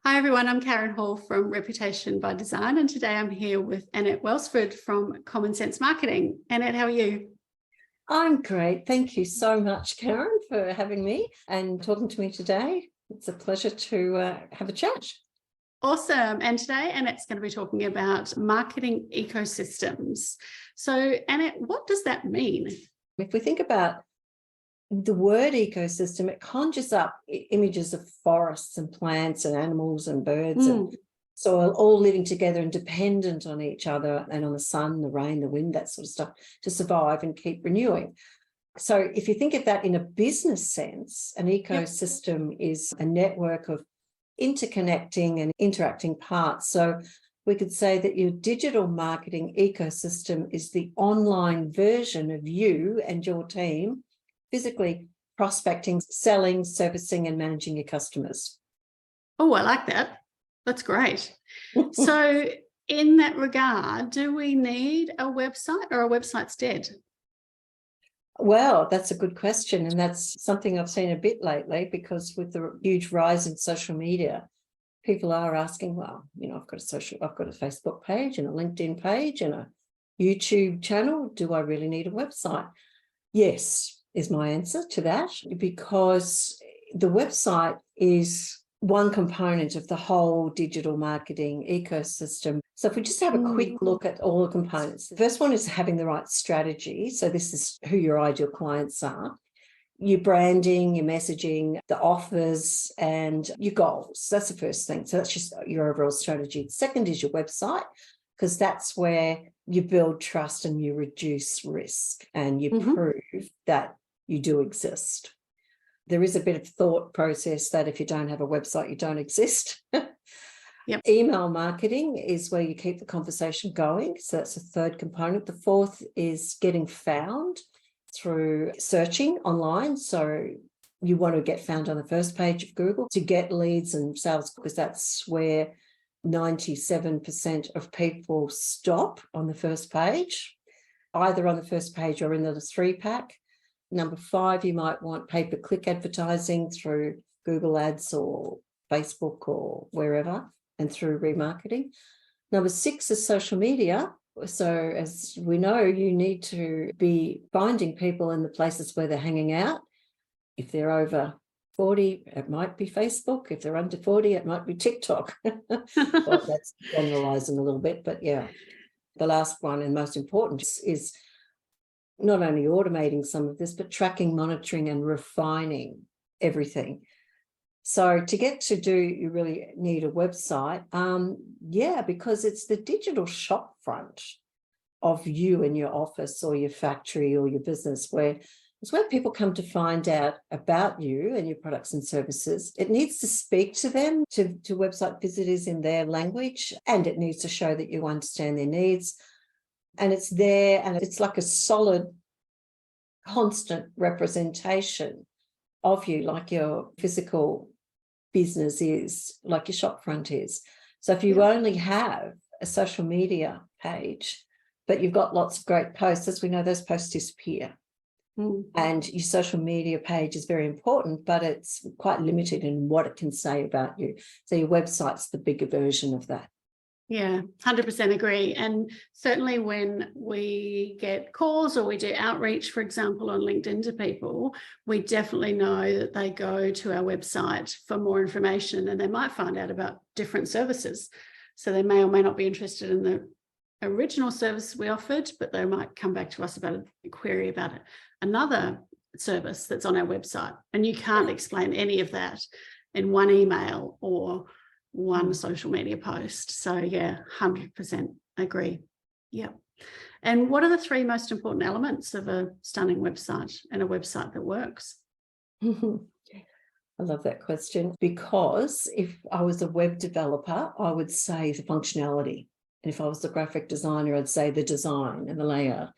Hi everyone, I'm Karen Hall from Reputation by Design, and today I'm here with Annette Welsford from Common Sense Marketing. Annette, how are you? I'm great. Thank you so much, Karen, for having me and talking to me today. It's a pleasure to have a chat. Awesome. And today Annette's going to be talking about marketing ecosystems. So Annette, what does that mean? If we think about the word ecosystem, it conjures up images of forests and plants and animals and birds and soil all living together and dependent on each other and on the sun, the rain, the wind, that sort of stuff to survive and keep renewing. So if you think of that in a business sense, an ecosystem is a network of interconnecting and interacting parts. So we could say that your digital marketing ecosystem is the online version of you and your team physically prospecting, selling, servicing, and managing your customers. Oh, I like that. That's great. So in that regard, do we need a website, or a website's dead? Well, that's a good question. And that's something I've seen a bit lately, because with the huge rise in social media, people are asking, well, I've got a Facebook page and a LinkedIn page and a YouTube channel. Do I really need a website? Yes, is my answer to that, because the website is one component of the whole digital marketing ecosystem. So if we just have a quick look at all the components, the first one is having the right strategy. So this is who your ideal clients are, your branding, your messaging, the offers, and your goals. That's the first thing. So that's just your overall strategy. The second is your website, because that's where you build trust and you reduce risk and you prove that you do exist. There is a bit of thought process that if you don't have a website, you don't exist. Email marketing is where you keep the conversation going. So that's the third component. The fourth is getting found through searching online. So you want to get found on the first page of Google to get leads and sales, because that's where 97% of people stop on the first page, either on the first page or in the 3-pack. Number 5, you might want pay-per-click advertising through Google Ads or Facebook or wherever, and through remarketing. Number 6 is social media. So as we know, you need to be finding people in the places where they're hanging out. If they're over 40, it might be Facebook. If they're under 40, it might be TikTok. Well, that's generalizing a little bit, but yeah. The last one and most important is not only automating some of this, but tracking, monitoring, and refining everything. So to get to do, you really need a website. Because it's the digital shop front of you and your office or your factory or your business, where it's where people come to find out about you and your products and services. It needs to speak to them, to website visitors in their language, and it needs to show that you understand their needs. And it's there, and it's like a solid, constant representation of you, like your physical business is, like your shop front is. So if you only have a social media page, but you've got lots of great posts, as we know, those posts disappear. And your social media page is very important, but it's quite limited in what it can say about you. So your website's the bigger version of that. Yeah, 100% agree. And certainly when we get calls or we do outreach, for example, on LinkedIn to people, we definitely know that they go to our website for more information, and they might find out about different services. So they may or may not be interested in the original service we offered, but they might come back to us about a query about another service that's on our website. And you can't explain any of that in one email or one social media post. So yeah, 100% agree. Yeah. And what are the 3 most important elements of a stunning website and a website that works? I love that question, because if I was a web developer, I would say the functionality. And if I was the graphic designer, I'd say the design and the layout.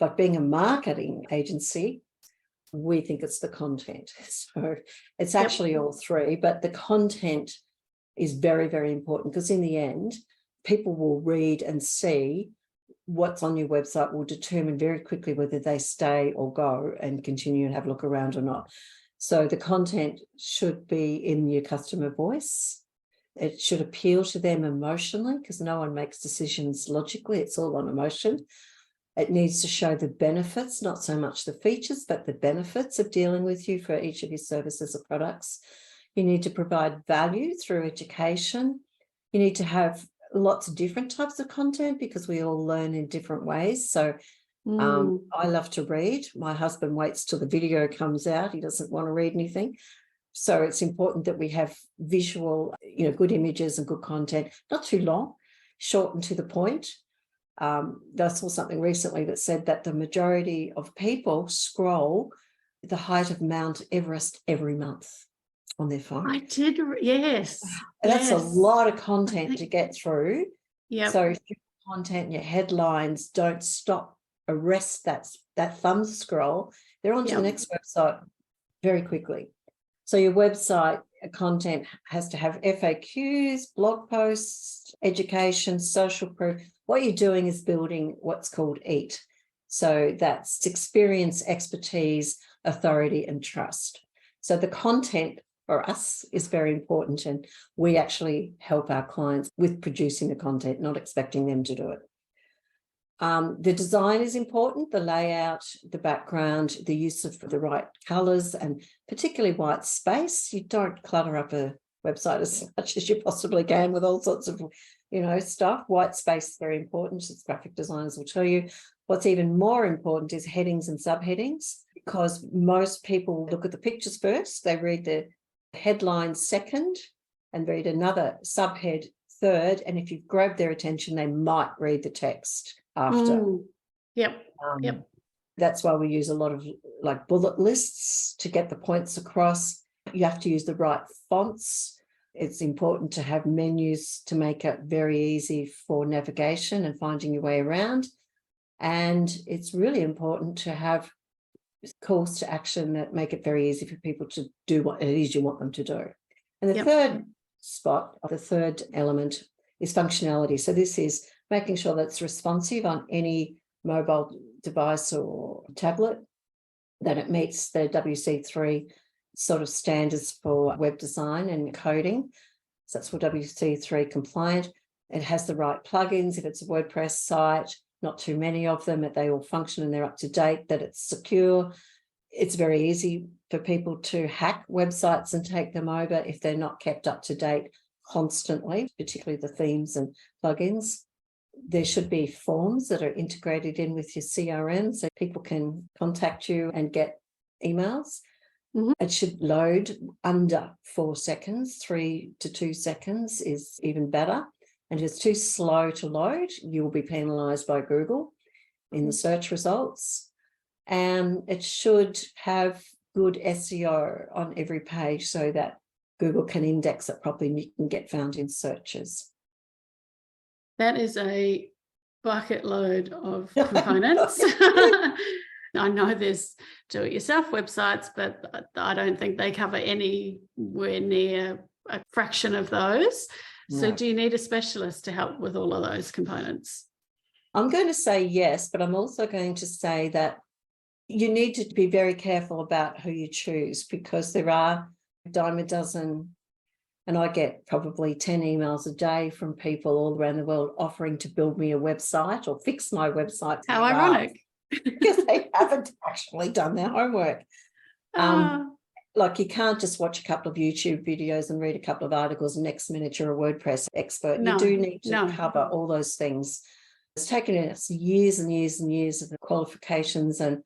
But being a marketing agency, we think it's the content. So it's actually all 3, but the content is very, very important, because in the end, people will read and see what's on your website, will determine very quickly whether they stay or go and continue and have a look around or not. So the content should be in your customer voice. It should appeal to them emotionally, because no one makes decisions logically. It's all on emotion. It needs to show the benefits, not so much the features, but the benefits of dealing with you for each of your services or products. You need to provide value through education. You need to have lots of different types of content, because we all learn in different ways. So I love to read. My husband waits till the video comes out. He doesn't want to read anything. So it's important that we have visual, good images and good content, not too long, short and to the point. I saw something recently that said that the majority of people scroll the height of Mount Everest every month on their phone. I did, yes. That's a lot of content to get through. Yeah. So if your content and your headlines don't stop, arrest that thumb scroll, they're on to the next website very quickly. So your website content has to have FAQs, blog posts, education, social proof. What you're doing is building what's called EAT. So that's experience, expertise, authority, and trust. So the content for us is very important, and we actually help our clients with producing the content, not expecting them to do it. The design is important, the layout, the background, the use of the right colours, and particularly white space. You don't clutter up a website as much as you possibly can with all sorts of, stuff. White space is very important, as graphic designers will tell you. What's even more important is headings and subheadings, because most people look at the pictures first, they read the headline second and read another subhead third, and if you've grabbed their attention, they might read the text after. Yep. That's why we use a lot of bullet lists to get the points across. You have to use the right fonts. It's important to have menus to make it very easy for navigation and finding your way around. And it's really important to have calls to action that make it very easy for people to do what it is you want them to do. And the third element is functionality. So this is making sure that it's responsive on any mobile device or tablet, that it meets the WC3 sort of standards for web design and coding. So that's for WC3 compliant. It has the right plugins if it's a WordPress site, not too many of them, that they all function and they're up to date, that it's secure. It's very easy for people to hack websites and take them over if they're not kept up to date constantly, particularly the themes and plugins. There should be forms that are integrated in with your CRM so people can contact you and get emails. It should load under 4 seconds. 3 to 2 seconds is even better. And if it's too slow to load, you will be penalised by Google in the search results. And it should have good SEO on every page so that Google can index it properly and you can get found in searches. That is a bucket load of components. I know there's do-it-yourself websites, but I don't think they cover anywhere near a fraction of those. So do you need a specialist to help with all of those components? I'm going to say yes, but I'm also going to say that you need to be very careful about who you choose, because there are a dime a dozen, and I get probably 10 emails a day from people all around the world offering to build me a website or fix my website. How ironic. Because they haven't actually done their homework. You can't just watch a couple of YouTube videos and read a couple of articles and next minute you're a WordPress expert. You do need to cover all those things. It's taken us years and years and years of qualifications and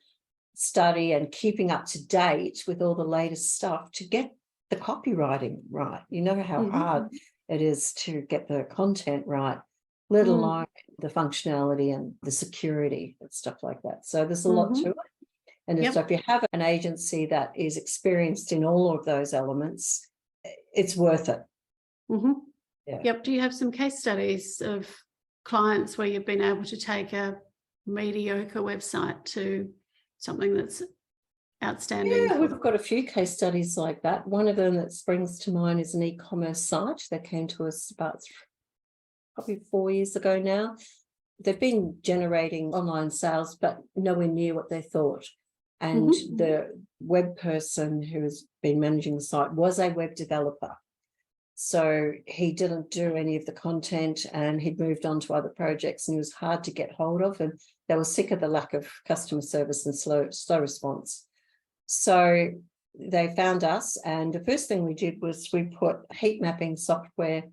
study and keeping up to date with all the latest stuff to get the copywriting right. You know how hard it is to get the content right, let alone the functionality and the security and stuff like that. So there's a lot to it. And so if you have an agency that is experienced in all of those elements, it's worth it. Do you have some case studies of clients where you've been able to take a mediocre website to something that's outstanding? Yeah, we've got a few case studies like that. One of them that springs to mind is an e-commerce site that came to us about probably 4 years ago now. They've been generating online sales, but nowhere near what they thought. And the web person who has been managing the site was a web developer. So he didn't do any of the content, and he'd moved on to other projects, and he was hard to get hold of, and they were sick of the lack of customer service and slow response. So they found us, and the first thing we did was we put heat mapping software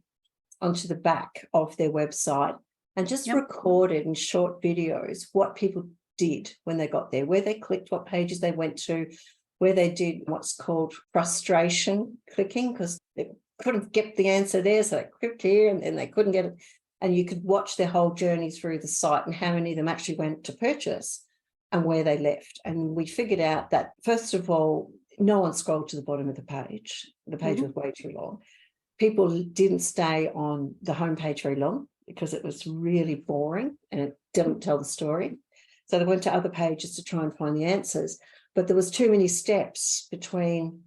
onto the back of their website and just recorded in short videos what people did when they got there, where they clicked, what pages they went to, where they did what's called frustration clicking, because they couldn't get the answer there, so they clicked here and then they couldn't get it. And you could watch their whole journey through the site and how many of them actually went to purchase and where they left. And we figured out that, first of all, no one scrolled to the bottom of the page. The page was way too long. People didn't stay on the homepage very long because it was really boring and it didn't tell the story. So they went to other pages to try and find the answers. But there was too many steps between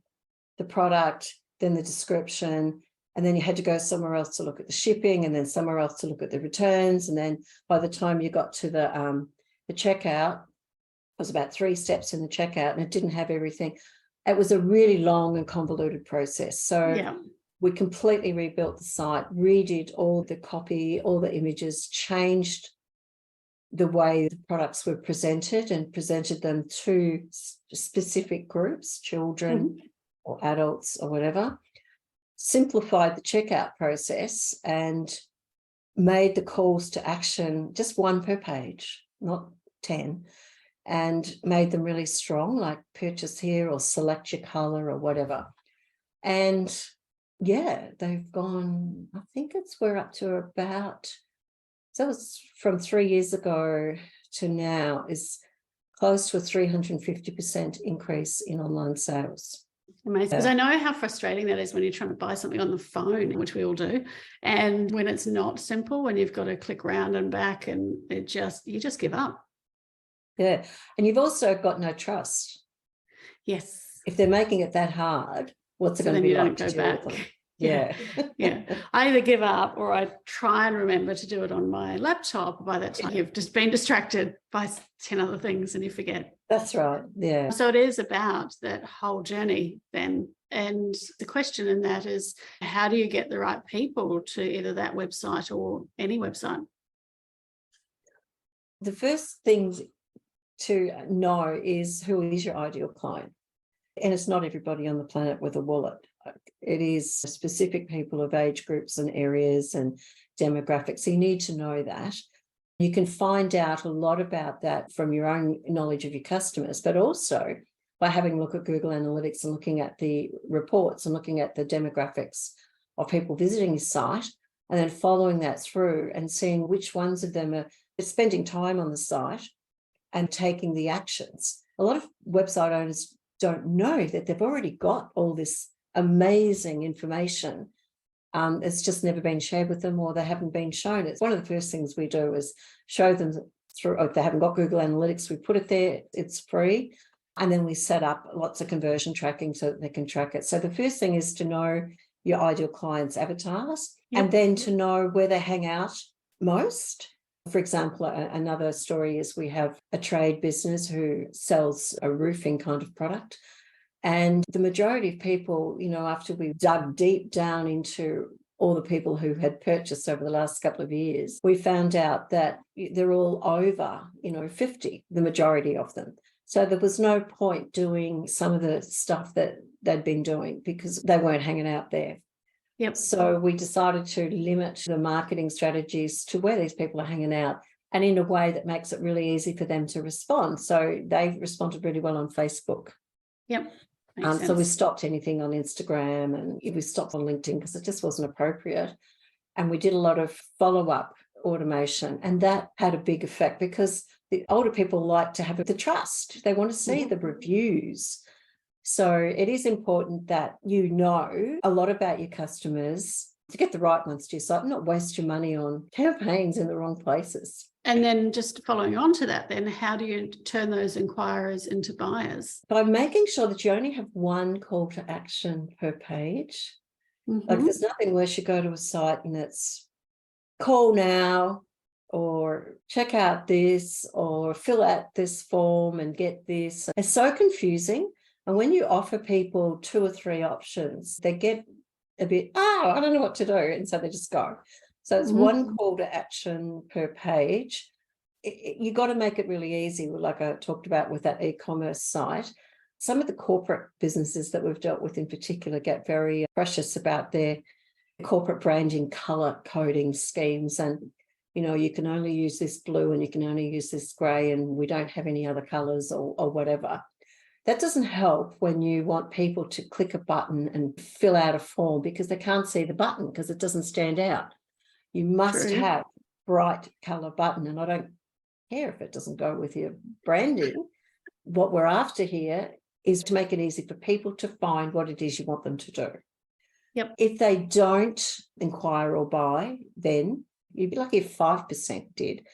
the product, then the description, and then you had to go somewhere else to look at the shipping, and then somewhere else to look at the returns. And then by the time you got to the checkout, it was about 3 steps in the checkout, and it didn't have everything. It was a really long and convoluted process. So we completely rebuilt the site, redid all the copy, all the images, changed the way the products were presented and presented them to specific groups, children or adults or whatever, simplified the checkout process and made the calls to action just 1 per page, not 10, and made them really strong, like purchase here or select your color or whatever. And yeah, they've gone, I think we're up to about, so it's from 3 years ago to now is close to a 350% increase in online sales. Amazing. Because I know how frustrating that is when you're trying to buy something on the phone, which we all do. And when it's not simple, when you've got to click round and back and you just give up. Yeah. And you've also got no trust. Yes. If they're making it that hard, what's it going to be like to deal with them? Yeah. I either give up or I try and remember to do it on my laptop. By that time, you've just been distracted by 10 other things and you forget. That's right. Yeah. So it is about that whole journey then. And the question in that is, how do you get the right people to either that website or any website? The first thing to know is, who is your ideal client? And it's not everybody on the planet with a wallet. It is specific people of age groups and areas and demographics. So you need to know that. You can find out a lot about that from your own knowledge of your customers, but also by having a look at Google Analytics and looking at the reports and looking at the demographics of people visiting your site, and then following that through and seeing which ones of them are spending time on the site and taking the actions. A lot of website owners don't know that they've already got all this amazing information. It's just never been shared with them, or they haven't been shown. It's one of the first things we do is show them through, if they haven't got Google Analytics, we put it there, it's free. And then we set up lots of conversion tracking so that they can track it. So the first thing is to know your ideal clients' avatars, and then to know where they hang out most. For example, another story is we have a trade business who sells a roofing kind of product. And the majority of people, after we dug deep down into all the people who had purchased over the last couple of years, we found out that they're all over, 50, the majority of them. So there was no point doing some of the stuff that they'd been doing because they weren't hanging out there. So we decided to limit the marketing strategies to where these people are hanging out, and in a way that makes it really easy for them to respond. So they responded really well on Facebook. So we stopped anything on Instagram, and we stopped on LinkedIn because it just wasn't appropriate. And we did a lot of follow-up automation, and that had a big effect because the older people like to have the trust. They want to see the reviews. So it is important that you know a lot about your customers to get the right ones to your site, not waste your money on campaigns in the wrong places. And then just following on to that, then how do you turn those inquirers into buyers? By making sure that you only have one call to action per page. Like there's nothing worse, you go to a site and it's call now, or check out this, or fill out this form and get this. It's so confusing. And when you offer people 2 or 3 options, they get a bit, oh, I don't know what to do. And so they just go. So it's one call to action per page. You got to make it really easy, like I talked about with that e-commerce site. Some of the corporate businesses that we've dealt with in particular get very precious about their corporate branding, color coding schemes. And, you know, you can only use this blue and you can only use this gray and we don't have any other colors or whatever. That doesn't help when you want people to click a button and fill out a form because they can't see the button because it doesn't stand out. You must have bright color button, and I don't care if it doesn't go with your branding. What we're after here is to make it easy for people to find what it is you want them to do. Yep. If they don't inquire or buy, then you'd be lucky if 5% did,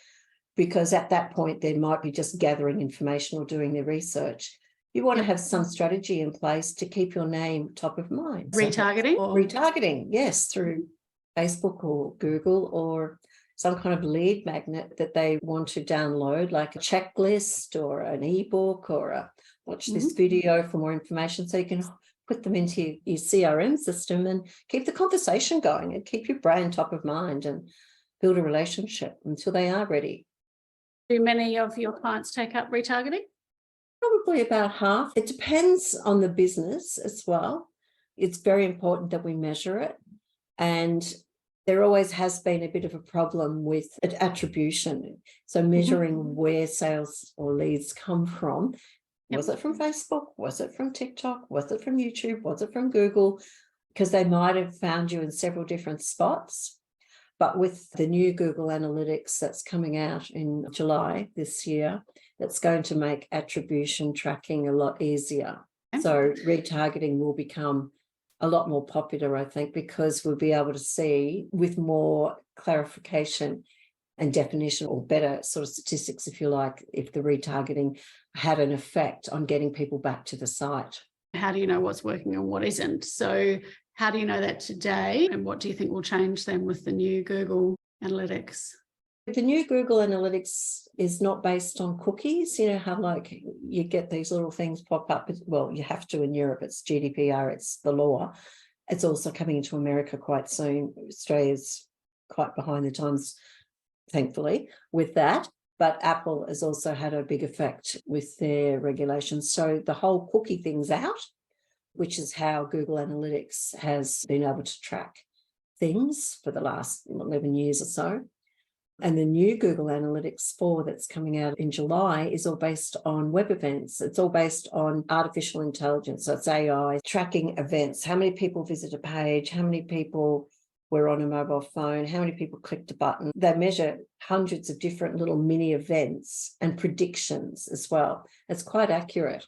because at that point they might be just gathering information or doing their research. You want to have some strategy in place to keep your name top of mind. Retargeting? Retargeting, yes, through Facebook or Google, or some kind of lead magnet that they want to download, like a checklist or an ebook or a watch this video for more information, so you can put them into your CRM system and keep the conversation going and keep your brand top of mind and build a relationship until they are ready. Do many of your clients take up retargeting? Probably about half. It depends on the business as well. It's very important that we measure it. And there always has been a bit of a problem with attribution. So measuring where sales or leads come from. Was it from Facebook? Was it from TikTok? Was it from YouTube? Was it from Google? Because they might have found you in several different spots. But with the new Google Analytics that's coming out in July this year, that's going to make attribution tracking a lot easier. So retargeting will become a lot more popular, I think, because we'll be able to see with more clarification and definition, or better sort of statistics, if you like, if the retargeting had an effect on getting people back to the site. How do you know what's working and what isn't? So how do you know that today? And what do you think will change then with the new Google Analytics? The new Google Analytics is not based on cookies. You know how like you get these little things pop up. Well, you have to in Europe. It's GDPR. It's the law. It's also coming into America quite soon. Australia's quite behind the times, thankfully, with that. But Apple has also had a big effect with their regulations. So the whole cookie thing's out, which is how Google Analytics has been able to track things for the last 11 years or so. And the new Google Analytics 4 that's coming out in July is all based on web events. It's all based on artificial intelligence. So it's AI tracking events. How many people visit a page? How many people were on a mobile phone? How many people clicked a button? They measure hundreds of different little mini events and predictions as well. It's quite accurate.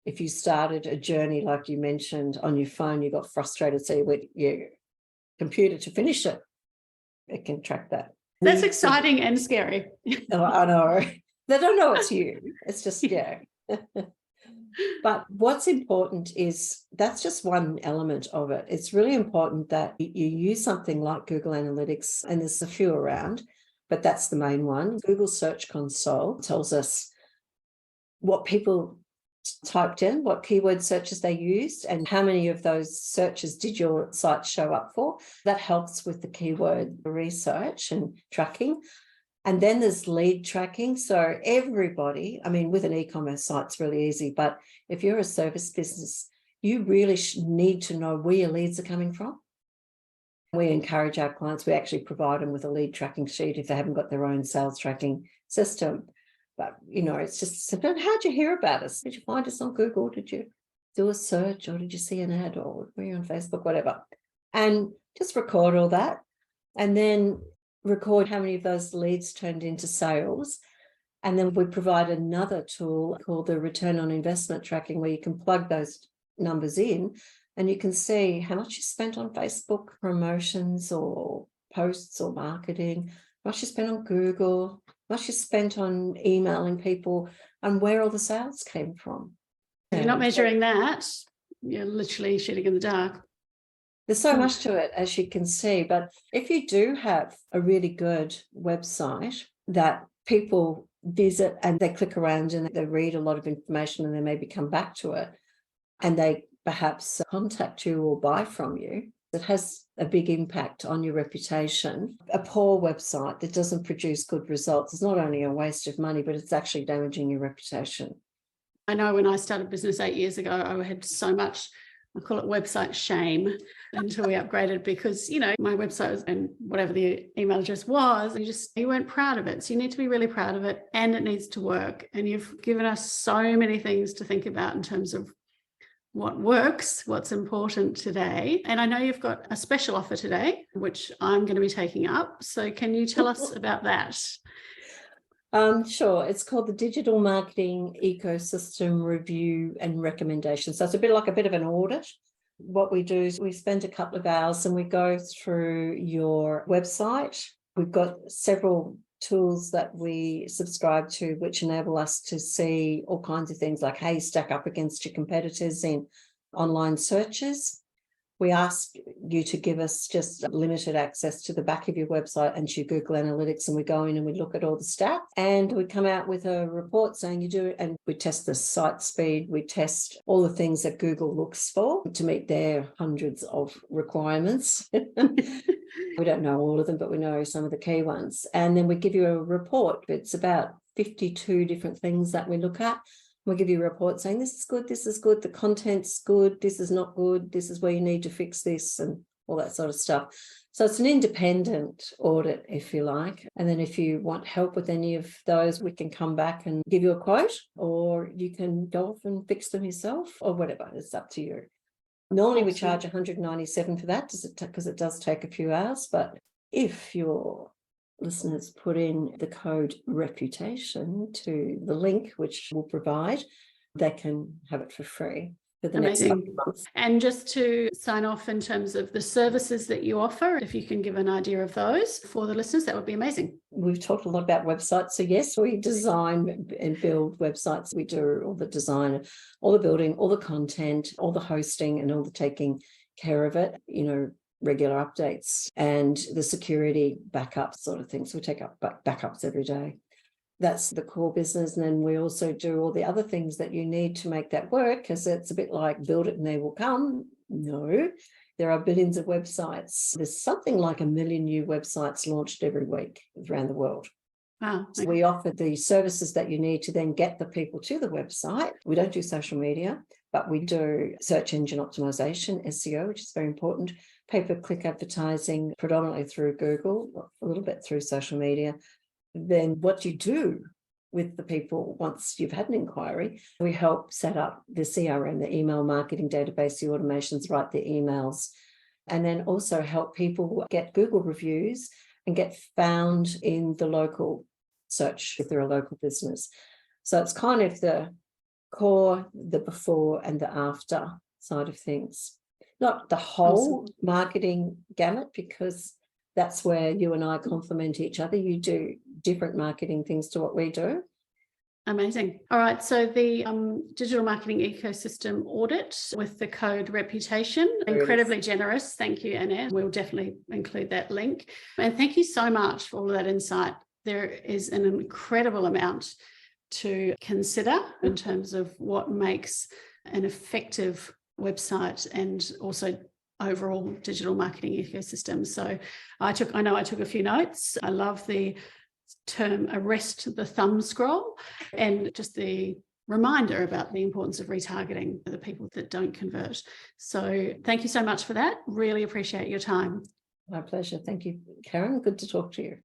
If you started a journey, like you mentioned, on your phone, you got frustrated, so you went your computer to finish it. It can track that. That's exciting and scary. Oh, I know. They don't know it's you. It's just, yeah. But what's important is that's just one element of it. It's really important that you use something like Google Analytics, and there's a few around, but that's the main one. Google Search Console tells us what people typed in, what keyword searches they used, and how many of those searches did your site show up for. That helps with the keyword research and tracking. And then there's lead tracking. So everybody, I mean, with an e-commerce site, it's really easy, but if you're a service business, you really need to know where your leads are coming from. We encourage our clients, we actually provide them with a lead tracking sheet if they haven't got their own sales tracking system. But, you know, it's just simple. How'd you hear about us? Did you find us on Google? Did you do a search, or did you see an ad, or were you on Facebook, whatever? And just record all that, and then record how many of those leads turned into sales. And then we provide another tool called the return on investment tracking, where you can plug those numbers in and you can see how much you spent on Facebook promotions or posts or marketing, how much you spent on Google, how much you spent on emailing people, and where all the sales came from. If you're not measuring that, you're literally shooting in the dark. There's so much to it, as you can see. But if you do have a really good website that people visit and they click around and they read a lot of information and they maybe come back to it and they perhaps contact you or buy from you, It has a big impact on your reputation. A poor website that doesn't produce good results is not only a waste of money, but it's actually damaging your reputation. I know when I started business 8 years ago, I had so much, I call it website shame, until we upgraded, because, my website was, and whatever the email address was, you weren't proud of it. So you need to be really proud of it, and it needs to work. And you've given us so many things to think about in terms of what works, what's important today. And I know you've got a special offer today, which I'm going to be taking up. So can you tell us about that? Sure. It's called the Digital Marketing Ecosystem Review and Recommendation. So it's a bit of an audit. What we do is we spend a couple of hours and we go through your website. We've got several tools that we subscribe to, which enable us to see all kinds of things like how you stack up against your competitors in online searches. We ask you to give us just limited access to the back of your website and to Google Analytics, and we go in and we look at all the stats, and we come out with a report saying you do it, and we test the site speed, we test all the things that Google looks for to meet their hundreds of requirements. We don't know all of them, but we know some of the key ones. And then we give you a report. It's about 52 different things that we look at. We'll give you a report saying this is good, the content's good, this is not good, this is where you need to fix this, and all that sort of stuff. So it's an independent audit, if you like. And then if you want help with any of those, we can come back and give you a quote, or you can go off and fix them yourself, or whatever. It's up to you. Normally we charge $197 for that because it does take a few hours. But if your listeners put in the code reputation to the link, which we'll provide, they can have it for free for the next couple of months. And just to sign off in terms of the services that you offer, if you can give an idea of those for the listeners, that would be amazing. We've talked a lot about websites. So yes, we design and build websites. We do all the design, all the building, all the content, all the hosting, and all the taking care of it, regular updates and the security backup sort of things. We take up backups every day. That's the core business. And then we also do all the other things that you need to make that work, because it's a bit like build it and they will come. No, there are billions of websites. There's something like 1 million new websites launched every week around the world. Wow. So we offer the services that you need to then get the people to the website. We don't do social media, but we do search engine optimization, SEO, which is very important, pay-per-click advertising, predominantly through Google, a little bit through social media. Then what you do with the people once you've had an inquiry, we help set up the CRM, the email marketing database, the automations, write the emails, and then also help people get Google reviews and get found in the local search if they're a local business. So it's kind of the core, the before and the after side of things. Not the whole marketing gamut, because that's where you and I complement each other. You do different marketing things to what we do. Amazing. All right. So the digital marketing ecosystem audit with the code reputation, incredibly generous. Thank you, Annette. We'll definitely include that link. And thank you so much for all of that insight. There is an incredible amount to consider in terms of what makes an effective website and also overall digital marketing ecosystem. So I know I took a few notes. I love the term arrest the thumb scroll, and just the reminder about the importance of retargeting for the people that don't convert. So thank you so much for that. Really appreciate your time. My pleasure. Thank you, Karen. Good to talk to you.